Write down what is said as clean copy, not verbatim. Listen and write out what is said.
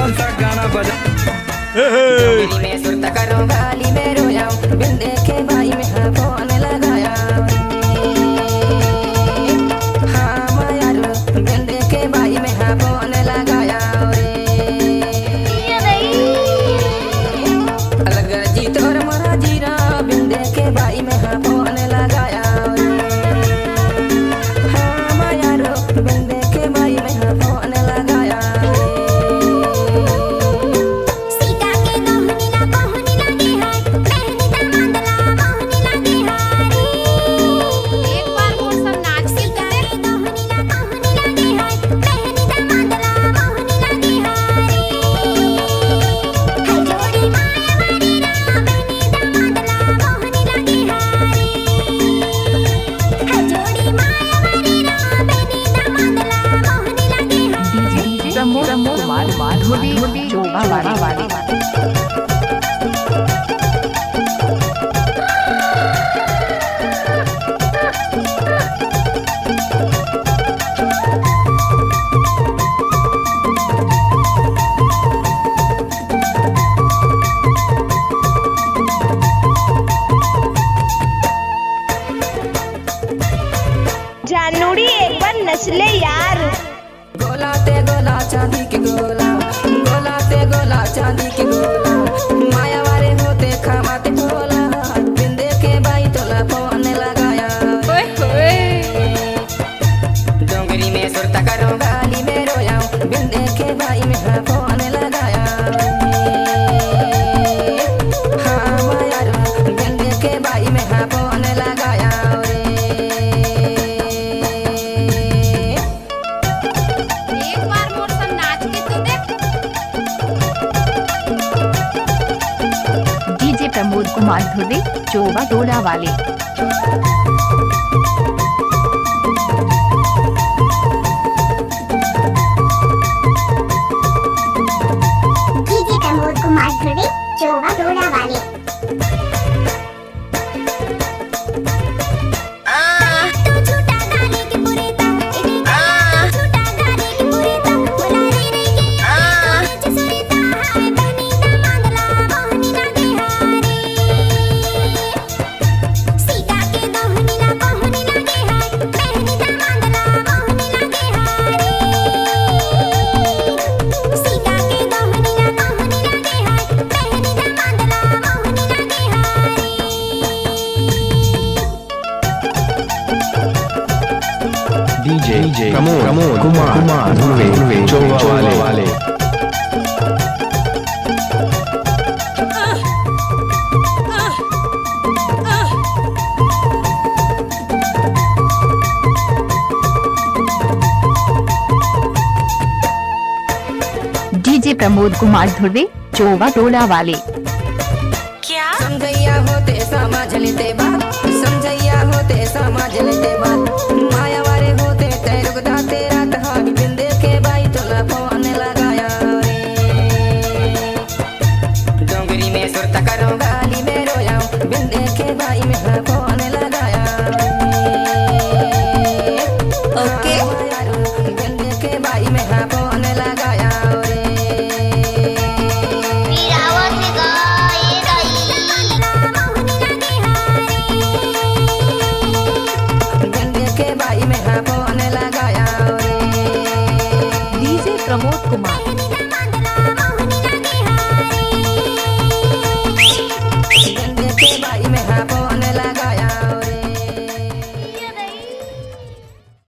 कौन सा गाना बजा में सुरत करो गाली में रोयाऊं बिन देखे भाई में हाँ फोन लगाया हाँ माया रो बिन देखे भाई में हाँ फोन लगाया अलग जीत और मरा जीरा बिन देखे भाई में हाँ फोन लगाया हाँ माया रो बिन देखे भाई में हाँ फोन लगाया जानूरी एक बार नस्ले यार गोला ते गोला चांदी के गोला गोला ते गोला चांदी के गोला माया वारे होते खामाते भोला बिन देखे भाई तोला फोन लगाया डोंगरी में सुरता करो गाली में रोयाऊं बिन देखे भाई में हाँ फोन लगाया हाँ माया रो बिन देखे भाई में हाँ फोन लगाया प्रमोद कुमार धुर्वे चोबा डोला वाले डीजे प्रमोद कुमार धुर्वे चोबा डोला वाले डीजे प्रमोद कुमार धुर्वे चोबा वाले डीजे प्रमोद कुमार धुर्वे चोबा डोला वाले क्या समझैया होते समझ लेते बात समझैया होते समझ लेते बात माया वारे होते तैरुक दाते रात हावी बिन देखे भाई तोला फोन लगाया डोंगरी में सुरता करो गाली में रोयाऊं बिन देखे भाई में हाँ फोन लगाया ओके बिन देखे भाई में हाँ फोन लगाया भाई में हाँ फोन लगाया डीजे प्रमोद कुमार